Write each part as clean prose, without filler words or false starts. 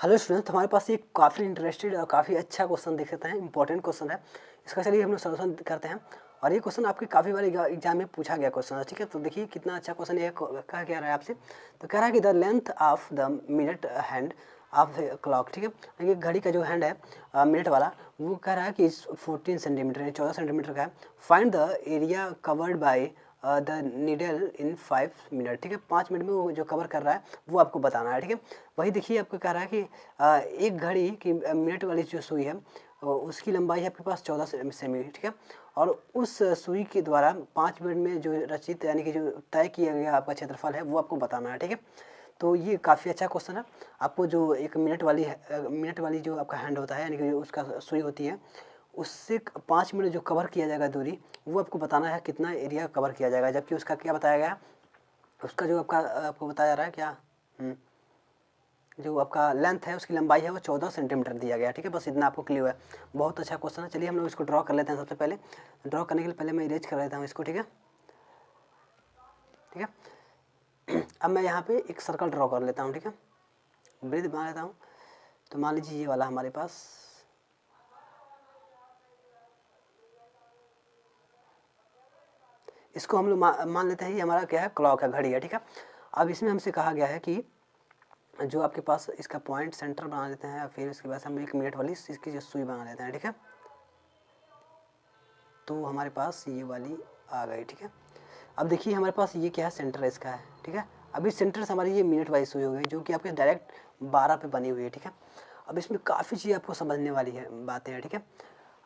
Hello student, हमारे पास एक काफ़ी इंटरेस्टेड और काफ़ी अच्छा क्वेश्चन देख सकते हैं। इंपॉर्टेंट क्वेश्चन है। इसका चलिए हम लोग सॉल्यूशन करते हैं। और ये क्वेश्चन आपके काफ़ी बार एग्जाम में पूछा गया क्वेश्चन है। ठीक है, तो देखिए कितना अच्छा क्वेश्चन ये कहा क्या रहा है आपसे। तो कह रहा है कि the length of the minute hand of clock. ठीक है, ये घड़ी का जो हैंड है मिनट वाला, वो कह रहा है कि 14 सेंटीमीटर यानी 14 सेंटीमीटर का है। Find the area covered by the needle in 5 minute. ठीक है, 5 मिनट में वो जो कवर कर रहा है वो आपको बताना है। ठीक है, वही देखिए आपको कह रहा है कि एक घड़ी की मिनट वाली जो सुई है उसकी लंबाई है आपके पास 14 सेमी। ठीक है, और उस सुई के द्वारा 5 मिनट में जो रचित यानी कि जो तय किया गया आपका क्षेत्रफल है वो आपको बताना है। ठीक है, तो ये काफ़ी अच्छा क्वेश्चन है। आपको जो एक मिनट वाली जो आपका हैंड होता है यानी कि जो उसका सुई होती है उससे 5 मिनट जो कवर किया जाएगा दूरी, वो आपको बताना है कितना एरिया कवर किया जाएगा। जबकि उसका क्या बताया गया, उसका जो आपको बताया जा रहा है क्या, जो आपका लेंथ है उसकी लंबाई है वो 14 सेंटीमीटर दिया गया है। ठीक है, बस इतना आपको क्लियर है। बहुत अच्छा क्वेश्चन है। चलिए हम लोग इसको ड्रॉ कर लेते हैं। सबसे पहले ड्रॉ करने के लिए पहले मैं इरेज कर लेता हूँ इसको। ठीक है, ठीक है। अब मैं यहाँ पे एक सर्कल ड्रॉ कर लेता हूँ। ठीक है, वृत्त बना लेता हूँ। तो मान लीजिए ये वाला हमारे पास, इसको हम लोग मान लेते हैं ये हमारा क्या है, क्लॉक है, घड़ी है। ठीक है, अब इसमें हमसे कहा गया है कि जो आपके पास इसका पॉइंट सेंटर बना लेते हैं, फिर उसके बाद हम एक मिनट वाली इसकी जो सुई बना लेते हैं। ठीक है, तो हमारे पास ये वाली आ गई। ठीक है, अब देखिए हमारे पास ये क्या है, सेंटर है इसका है। ठीक है, अभी सेंटर से हमारी ये मिनट वाली सुई हो गई जो कि आपके डायरेक्ट 12 पे बनी हुई है। ठीक है, अब इसमें काफ़ी चीज़ आपको समझने वाली है बातें हैं। ठीक है,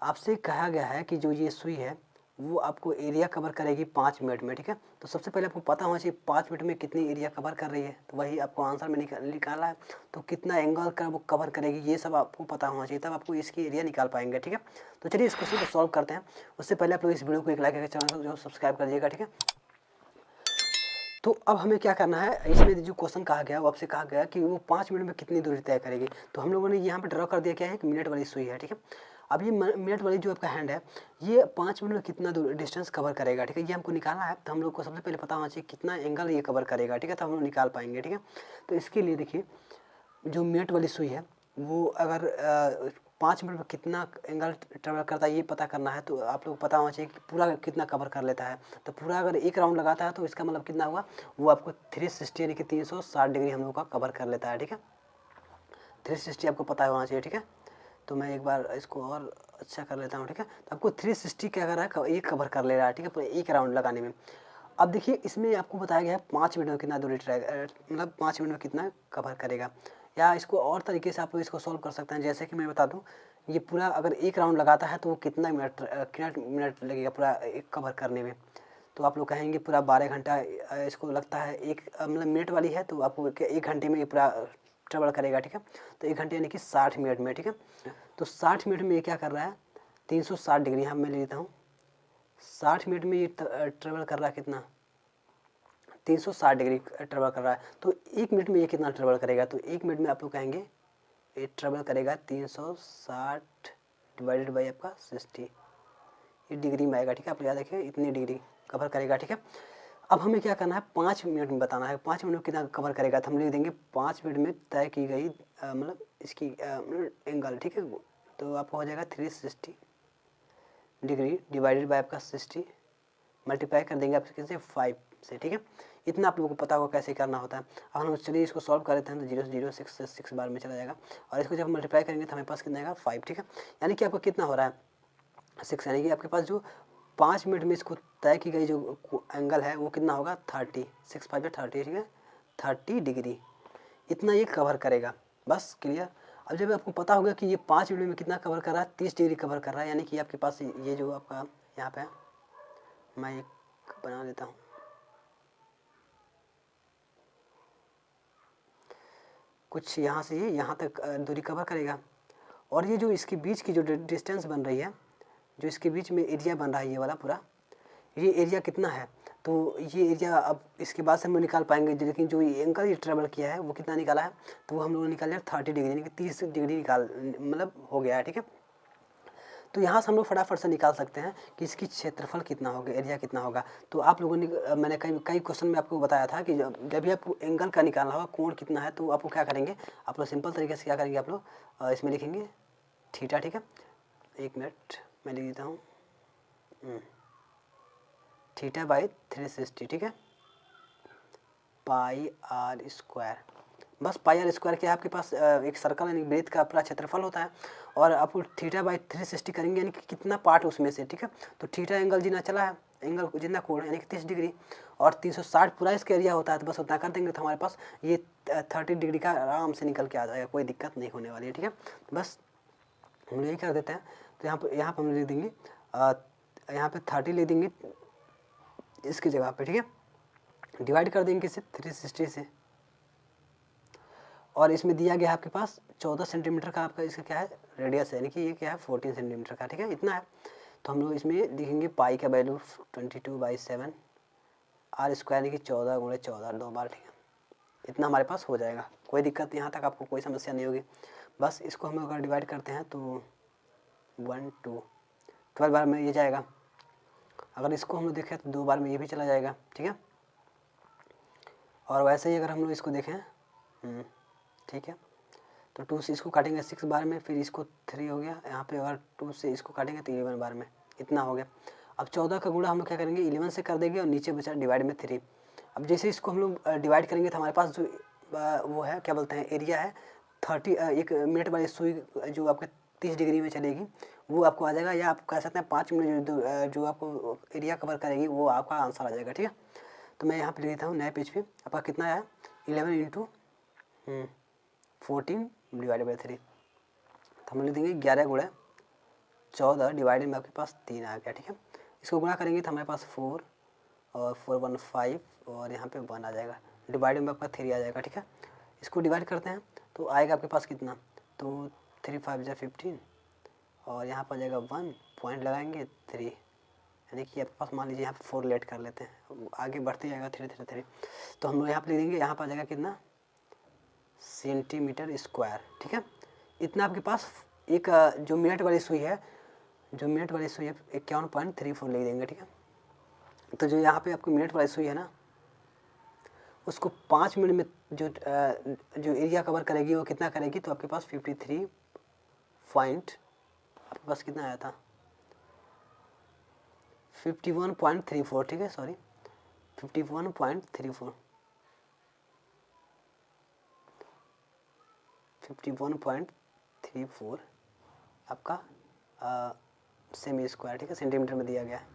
आपसे कहा गया है कि जो ये सुई है वो आपको एरिया कवर करेगी 5 मिनट में। ठीक है, तो सबसे पहले आपको पता होना चाहिए 5 मिनट में कितनी एरिया कवर कर रही है, तो वही आपको आंसर में निकाला है। तो कितना एंगल का वो कवर करेगी ये सब आपको पता होना चाहिए, तब आपको इसकी एरिया निकाल पाएंगे। ठीक है, तो चलिए इस क्वेश्चन को सॉल्व करते हैं। उससे पहले आप लोग इस वीडियो को एक लाइक करके चैनल को जो सब्सक्राइब कर दिएगा। ठीक है, तो अब हमें क्या करना है, इसमें जो क्वेश्चन कहा गया वो आपसे कहा गया कि वो 5 मिनट में कितनी दूरी तय करेगी। तो हम लोगों ने यहाँ पे ड्रॉ कर दिया क्या है, कि मिनट वाली सुई है। ठीक है, अब ये मिनट वाली जो आपका हैंड है ये 5 मिनट में कितना डिस्टेंस कवर करेगा। ठीक है, ये हमको निकालना है। तो हम लोग को सबसे पहले पता होना चाहिए कितना एंगल ये कवर करेगा। ठीक है, तो हम लोग निकाल पाएंगे। ठीक है, तो इसके लिए देखिए जो मिनट वाली सुई है वो अगर 5 मिनट में कितना एंगल ट्रेवल करता है ये पता करना है, तो आप लोग पता होना चाहिए कि पूरा कितना कवर कर लेता है। तो पूरा अगर एक राउंड लगाता है तो इसका मतलब कितना हुआ, वो आपको 360 यानी कि 360 डिग्री हम लोग का कवर कर लेता है। ठीक है, 360 आपको पता होना चाहिए। ठीक है, तो मैं एक बार इसको और अच्छा कर लेता हूँ। ठीक है, तो आपको 360 क्या कर रहा है, ये कवर कर ले रहा है। ठीक है, पूरा एक राउंड लगाने में। अब देखिए इसमें आपको बताया गया है 5 मिनट में कितना दूरी मतलब 5 मिनट में कितना कवर करेगा। या इसको और तरीके से आप लोग इसको सॉल्व कर सकते हैं। जैसे कि मैं बता दूं, ये पूरा अगर एक राउंड लगाता है तो वो कितना मिनट लगेगा पूरा एक कवर करने में। तो आप लोग कहेंगे पूरा 12 घंटा इसको लगता है। एक मतलब मिनट वाली है तो आपको 1 घंटे में ये पूरा ट्रेवल करेगा। ठीक है, तो 1 घंटे यानी कि 60 मिनट में। ठीक है, तो 60 मिनट में ये क्या कर रहा है, 360 डिग्री यहाँ मैं ले लेता हूँ। 60 मिनट में ये ट्रेवल कर रहा है कितना, 360 डिग्री ट्रेवल कर रहा है। तो 1 मिनट में ये कितना ट्रेवल करेगा, तो 1 मिनट में आप लोग कहेंगे ये ट्रेवल करेगा 360 डिवाइडेड बाई आपका 60, ये डिग्री में आएगा। ठीक है, आप याद रखिए इतनी डिग्री कवर करेगा। ठीक है, अब हमें क्या करना है, 5 मिनट में बताना है 5 मिनट में कितना कवर करेगा। तो हम लिख देंगे 5 मिनट में तय की गई मतलब इसकी एंगल। ठीक है, तो आपको हो जाएगा 360 डिग्री डिवाइडेड बाई आपका 60, मल्टीप्लाई कर देंगे आप किससे, 5 से। ठीक है, इतना आप लोगों को पता होगा कैसे करना होता है। अब हम चलिए इसको सॉल्व कर लेते हैं। तो 0 से 0 6 से 6 बार में चला जाएगा, और इसको जब मल्टीप्लाई करेंगे तो हमारे पास कितना आएगा, 5। ठीक है, यानी कि आपका कितना हो रहा है, 6, यानी कि आपके पास जो 5 मिनट में इसको तय की गई जो एंगल है वो कितना होगा, 30, 6 5 30। ठीक है, 30 डिग्री इतना ये कवर करेगा। बस क्लियर। अब जब आपको पता होगा कि ये 5 मिनट में कितना कवर कर रहा है, 30 डिग्री कवर कर रहा है, यानी कि आपके पास ये जो आपका यहाँ पे मैं एक बना देता हूँ। कुछ यहाँ से यहाँ तक दूरी कवर करेगा। और ये जो इसके बीच की जो डिस्टेंस बन रही है, जो इसके बीच में एरिया बन रहा है ये वाला पूरा, ये एरिया कितना है, तो ये एरिया अब इसके बाद से हम लोग निकाल पाएंगे। लेकिन जो ये एंगल ये ट्रेवल किया है वो कितना निकाला है, तो वो हम लोगों ने निकाल लिया 30 डिग्री, यानी कि 30 डिग्री निकाल मतलब हो गया है। ठीक है, तो यहाँ से हम लोग फटाफट से निकाल सकते हैं कि इसकी क्षेत्रफल कितना होगा, एरिया कितना होगा। तो आप लोगों ने मैंने कई कई क्वेश्चन में आपको बताया था कि जब भी आपको एंगल का निकालना होगा, कोण कितना है, तो आपको क्या करेंगे, आप लोग सिंपल तरीके से क्या करेंगे, आप लोग इसमें लिखेंगे थीटा, ठीक है। 1 मिनट मैं लिख देता हूँ, थीटा बाई 360, ठीक है, पाई आर स्क्वायर। बस पाई आर स्क्वायर क्या है, आपके पास एक सर्कल यानी वृत्त का पूरा क्षेत्रफल होता है, और आप थीटा बाई 360 करेंगे यानी कि कितना पार्ट उसमें से, ठीक है। तो थीटा एंगल जितना चला है, एंगल जितना कोण यानी कि 30 डिग्री, और 360 पूरा इसका एरिया होता है, तो बस उतना कर देंगे तो हमारे पास ये 30 डिग्री का आराम से निकल के आ जाएगा, कोई दिक्कत नहीं होने वाली है, ठीक है। बस हम लोग यही कर देते हैं। तो यहाँ पर हम लिख देंगे, यहाँ पे 30 लिख देंगे इसकी जगह पे, ठीक है। डिवाइड कर देंगे इसे 360 से, और इसमें दिया गया है आपके पास 14 सेंटीमीटर का आपका इसका क्या है, रेडियस है, यानी कि ये क्या है 14 सेंटीमीटर का, ठीक है, इतना है। तो हम लोग इसमें लिखेंगे पाई का वैल्यू 22/7 आर स्क्वायर, यानी कि 14 × 14 2 बार, ठीक है। इतना हमारे पास हो जाएगा, कोई दिक्कत, यहाँ तक आपको कोई समस्या नहीं होगी। बस इसको हम अगर डिवाइड करते हैं तो 1 2 12 बार में ये जाएगा। अगर इसको हम लोग देखें तो 2 बार में ये भी चला जाएगा, ठीक है। और वैसे ही अगर हम लोग इसको देखें, ठीक है, तो 2 से इसको काटेंगे 6 बार में, फिर इसको 3 हो गया, यहाँ पे अगर 2 से इसको काटेंगे तो 11 बार में, इतना हो गया। अब 14 का गुणा हम लोग क्या करेंगे, 11 से कर देंगे, और नीचे बचा डिवाइड में 3। अब जैसे इसको हम लोग डिवाइड करेंगे तो हमारे पास जो वो है, क्या बोलते हैं, एरिया है 30, 1 मिनट वाली सुई जो आपके 30 डिग्री में चलेगी वो आपको आ जाएगा, या आप कह सकते हैं 5 मिनट जो आपको एरिया कवर करेगी वो आपका आंसर आ जाएगा, ठीक है। तो मैं यहाँ पे लिख देता हूँ नए पेज पे, आपका कितना आया 11 × 14 डिवाइडेड बाई 3, तो हम लिख देंगे 11 × 14 डिवाइडेड में आपके पास 3 आ गया, ठीक है। इसको गुणा करेंगे तो हमारे पास 4 और 4 1 5 और यहाँ पे 1 आ जाएगा, डिवाइडेड में आपका 3 आ जाएगा, ठीक है। इसको डिवाइड करते हैं तो आएगा आपके पास कितना, तो 3 5 × 15, और यहाँ पर जाएगा 1, पॉइंट लगाएंगे 3, यानी कि आपके पास मान लीजिए यहाँ पे 4 लेट कर लेते हैं, आगे बढ़ते जाएगा धीरे धीरे धीरे। तो हम लोग यहाँ पर लिख देंगे, यहाँ पर आ जाएगा कितना, सेंटीमीटर स्क्वायर, ठीक है। इतना आपके पास एक जो मिनट वाली सुई है, 51.34 लिख देंगे, ठीक है। तो जो यहाँ पे आपको मिनट वाली सुई है ना, उसको 5 मिनट में जो एरिया कवर करेगी वो कितना करेगी, तो आपके पास 53 पॉइंट, आपके पास कितना आया था 51.34, ठीक है, सॉरी 51.34 51.34 आपका सेमी स्क्वायर, ठीक है, सेंटीमीटर में दिया गया है।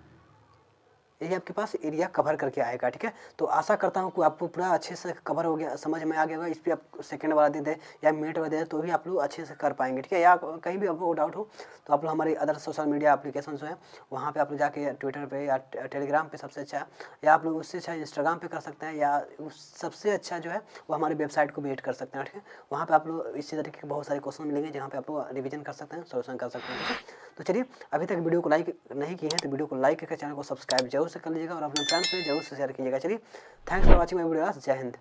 यही आपके पास एरिया कवर करके आएगा, ठीक है। तो आशा करता हूँ कि आपको पूरा अच्छे से कवर हो गया, समझ में आ गया होगा। इस पर आप सेकंड वाला दे दे या मिनट वाला दे दे तो भी आप लोग अच्छे से कर पाएंगे, ठीक है। या कहीं भी आपको डाउट हो तो आप लोग हमारे अदर सोशल मीडिया एप्लीकेशन जो है वहाँ पे आप लोग जाके ट्विटर पे या टेलीग्राम पे सबसे अच्छा, या आप लोग उससे अच्छा इंस्टाग्राम पे कर सकते हैं, या सबसे अच्छा जो है वो हमारे वेबसाइट को विजिट कर सकते हैं, ठीक है। वहाँ पर आप लोग इसी तरीके के बहुत सारे क्वेश्चन मिलेंगे जहाँ पे आप लोग रिविजन कर सकते हैं, सोल्यूशन कर सकते हैं, ठीक है। तो चलिए, अभी तक वीडियो को लाइक नहीं किए हैं तो वीडियो को लाइक करके चैनल को सब्सक्राइब जरूर से कर लीजिएगा, और अपने फ्रेंड्स में जरूर से शेयर कीजिएगा। चलिए, thanks for watching my video, जय हिंद।